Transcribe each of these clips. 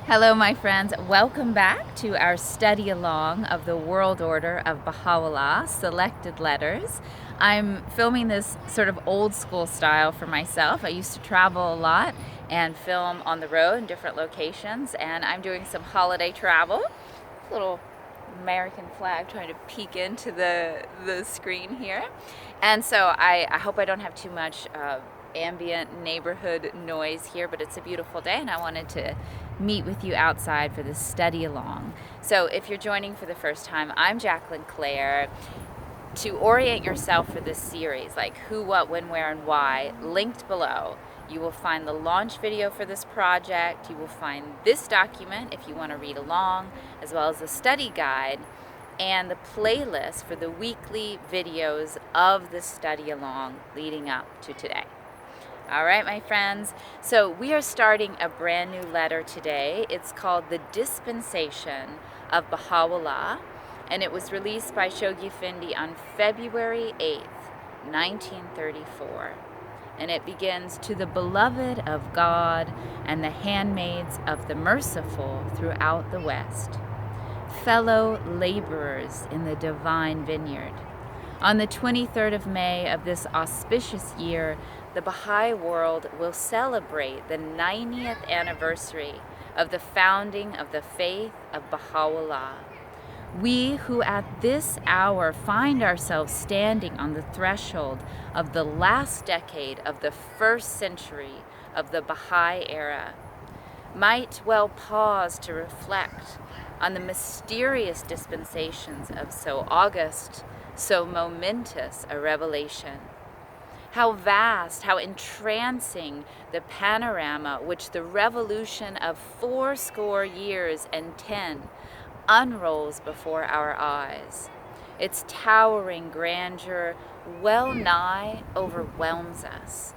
Hello, my friends. Welcome back to our study along of the World Order of Baha'u'llah, Selected Letters. I'm filming this sort of old school style for myself. I used to travel a lot and film on the road in different locations, and I'm doing some holiday travel. Little American flag trying to peek into the screen here. And so I hope I don't have too much ambient neighborhood noise here, but it's a beautiful day and I wanted to meet with you outside for this study along. So if you're joining for the first time, I'm Jacqueline Claire. To orient yourself for this series, like who, what, when, where, and why, linked below, you will find the launch video for this project. You will find this document if you want to read along, as well as the study guide and the playlist for the weekly videos of the study along leading up to today. All right, my friends. So we are starting a brand new letter today. It's called The Dispensation of Baha'u'llah, and it was released by Shoghi Effendi on February 8th, 1934. And it begins, "To the beloved of God and the handmaids of the merciful throughout the West, fellow laborers in the divine vineyard. On the 23rd of May of this auspicious year, the Baha'i world will celebrate the 90th anniversary of the founding of the faith of Baha'u'llah. We who at this hour find ourselves standing on the threshold of the last decade of the first century of the Baha'i era might well pause to reflect on the mysterious dispensations of so august, so momentous a revelation. How vast, how entrancing the panorama which the revolution of 80 years and 10 unrolls before our eyes. Its towering grandeur well nigh overwhelms us.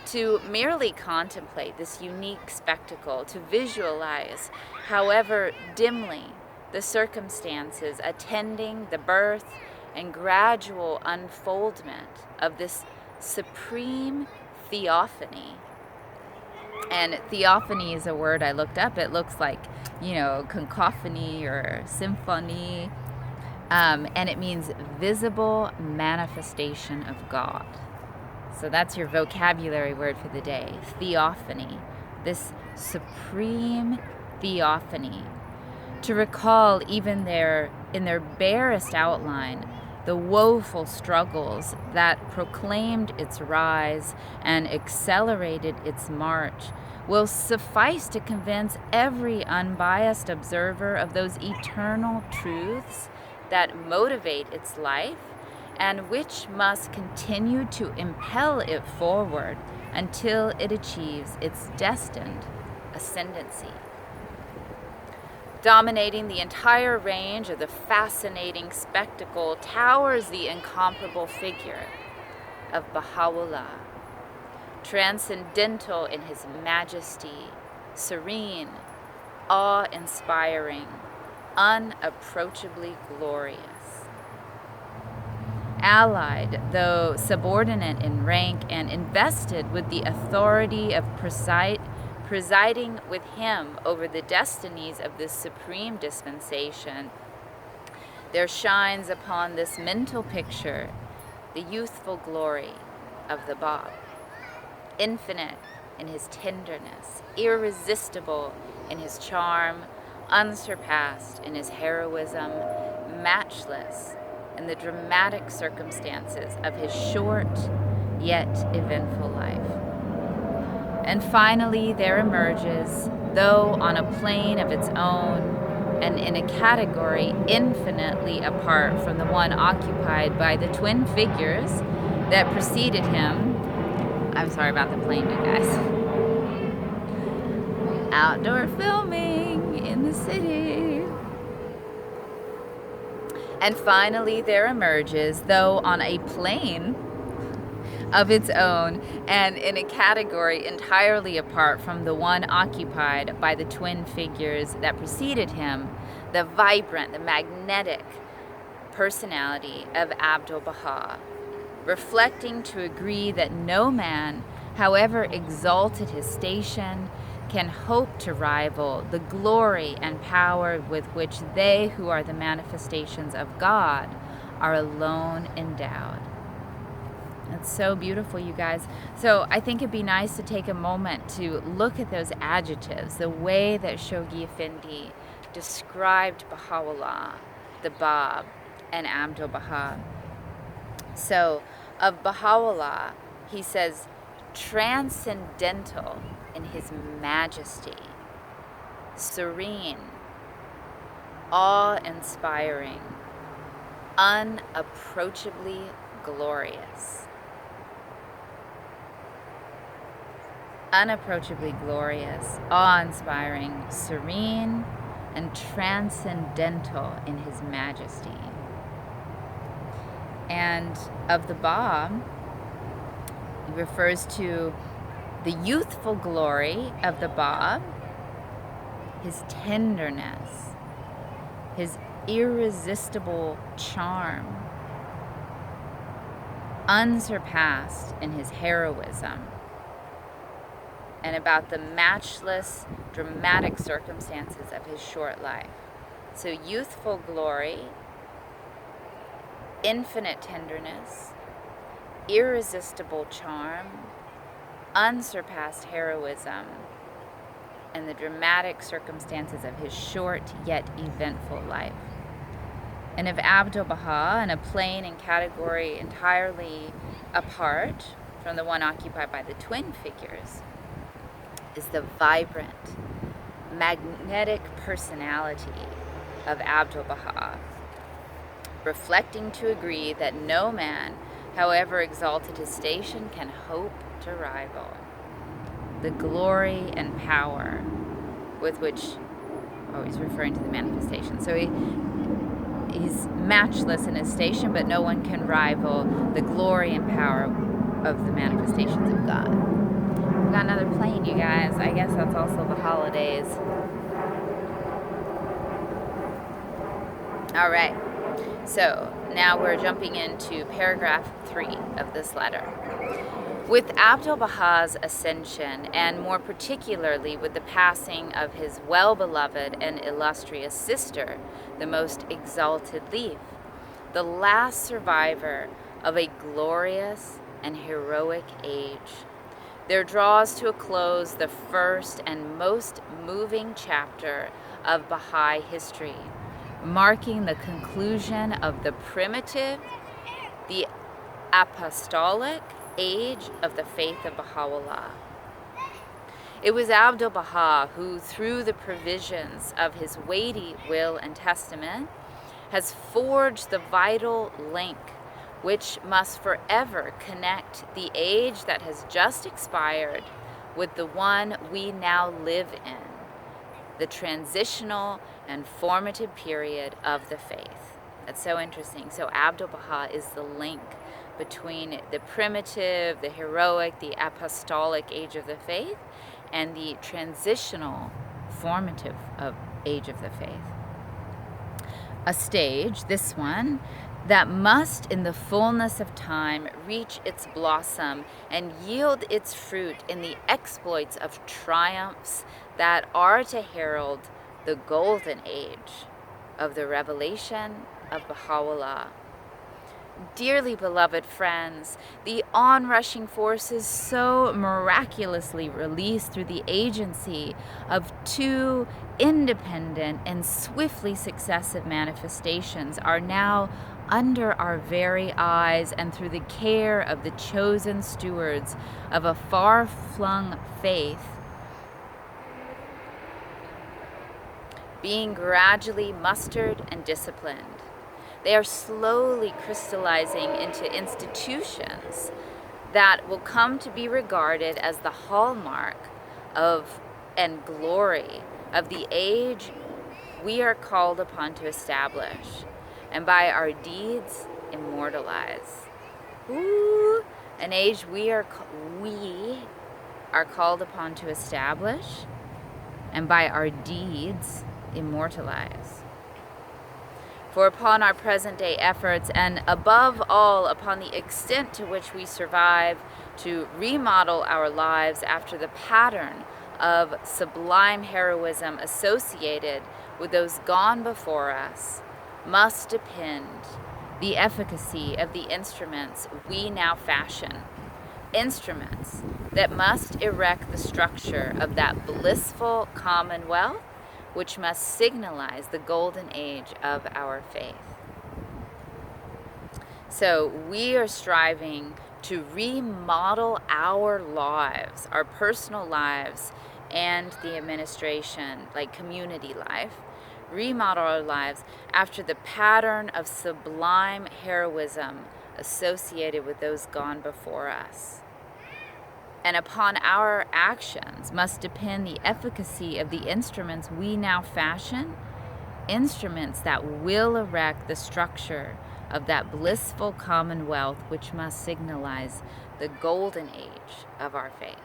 To merely contemplate this unique spectacle, to visualize, however dimly, the circumstances attending the birth and gradual unfoldment of this supreme theophany." And theophany is a word I looked up. It looks like, cacophony or symphony. And it means visible manifestation of God. So that's your vocabulary word for the day, theophany. This supreme theophany. To recall even in their barest outline, the woeful struggles that proclaimed its rise and accelerated its march will suffice to convince every unbiased observer of those eternal truths that motivate its life and which must continue to impel it forward until it achieves its destined ascendancy. Dominating the entire range of the fascinating spectacle towers the incomparable figure of Baha'u'llah, transcendental in his majesty, serene, awe-inspiring, unapproachably glorious. Allied, though subordinate in rank, and invested with the authority of presiding with him over the destinies of this supreme dispensation, there shines upon this mental picture the youthful glory of the Bab, infinite in his tenderness, irresistible in his charm, unsurpassed in his heroism, matchless in the dramatic circumstances of his short yet eventful life. And finally, there emerges, though on a plane of its own and in a category infinitely apart from the one occupied by the twin figures that preceded him. I'm sorry about the plane, you guys. Outdoor filming in the city. And finally, there emerges, though on a plane of its own and in a category entirely apart from the one occupied by the twin figures that preceded him, the vibrant, the magnetic personality of Abdu'l-Baha, reflecting to agree that no man, however exalted his station, can hope to rival the glory and power with which they who are the manifestations of God are alone endowed. It's so beautiful, you guys. So I think it'd be nice to take a moment to look at those adjectives, the way that Shoghi Effendi described Baha'u'llah, the Bab, and Abdu'l-Baha. So of Baha'u'llah, he says, transcendental in his majesty, serene, awe-inspiring, unapproachably glorious. Unapproachably glorious, awe-inspiring, serene, and transcendental in his majesty. And of the Bab, he refers to the youthful glory of the Bab, his tenderness, his irresistible charm, unsurpassed in his heroism, and about the matchless, dramatic circumstances of his short life. So youthful glory, infinite tenderness, irresistible charm, unsurpassed heroism, and the dramatic circumstances of his short yet eventful life. And of Abdu'l-Baha, in a plane and category entirely apart from the one occupied by the twin figures, is the vibrant, magnetic personality of Abdu'l-Baha, reflecting to agree that no man, however exalted his station, can hope to rival the glory and power with which, he's referring to the manifestation. So he's matchless in his station, but no one can rival the glory and power of the manifestations of God. We got another plane, you guys. I guess that's also the holidays. All right. So now we're jumping into paragraph 3 of this letter. With Abdu'l-Baha's ascension, and more particularly with the passing of his well-beloved and illustrious sister, the most exalted leaf, the last survivor of a glorious and heroic age, there draws to a close the first and most moving chapter of Baha'i history, marking the conclusion of the primitive, the apostolic age of the faith of Baha'u'llah. It was Abdu'l-Baha who, through the provisions of his weighty will and testament, has forged the vital link which must forever connect the age that has just expired with the one we now live in, the transitional and formative period of the faith. That's so interesting. So Abdu'l-Baha is the link between the primitive, the heroic, the apostolic age of the faith, and the transitional, formative age of the faith. A stage, this one, that must in the fullness of time reach its blossom and yield its fruit in the exploits of triumphs that are to herald the golden age of the revelation of Baha'u'llah. Dearly beloved friends, the onrushing forces so miraculously released through the agency of two independent and swiftly successive manifestations are now under our very eyes, and through the care of the chosen stewards of a far-flung faith, being gradually mustered and disciplined. They are slowly crystallizing into institutions that will come to be regarded as the hallmark of and glory of the age we are called upon to establish, and by our deeds immortalize. Ooh, an age we are called upon to establish, and by our deeds immortalize. For upon our present day efforts, and above all upon the extent to which we survive to remodel our lives after the pattern of sublime heroism associated with those gone before us must depend the efficacy of the instruments we now fashion. Instruments that must erect the structure of that blissful commonwealth which must signalize the golden age of our faith. So we are striving to remodel our lives, our personal lives, and the administration, like community life, remodel our lives after the pattern of sublime heroism associated with those gone before us. And upon our actions must depend the efficacy of the instruments we now fashion, instruments that will erect the structure of that blissful commonwealth which must signalize the golden age of our faith.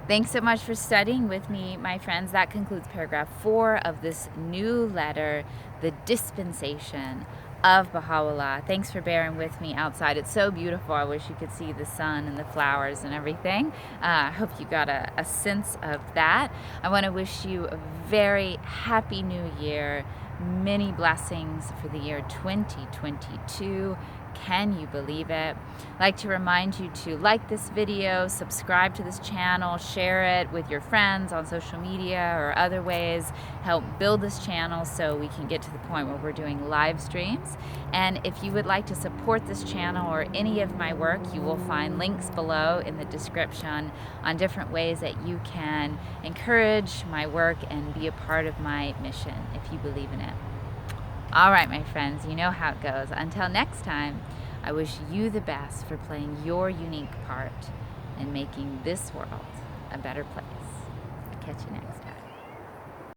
Thanks so much for studying with me, my friends. That concludes paragraph 4 of this new letter, the Dispensation of Baha'u'llah. Thanks for bearing with me outside. It's so beautiful. I wish you could see the sun and the flowers and everything. I hope you got a sense of that. I want to wish you a very happy new year. Many blessings for the year 2022. Can you believe it? I'd like to remind you to like this video, subscribe to this channel, share it with your friends on social media or other ways. Help build this channel so we can get to the point where we're doing live streams. And if you would like to support this channel or any of my work, you will find links below in the description on different ways that you can encourage my work and be a part of my mission if you believe in it. All right, my friends, you know how it goes. Until next time, I wish you the best for playing your unique part in making this world a better place. I'll catch you next time.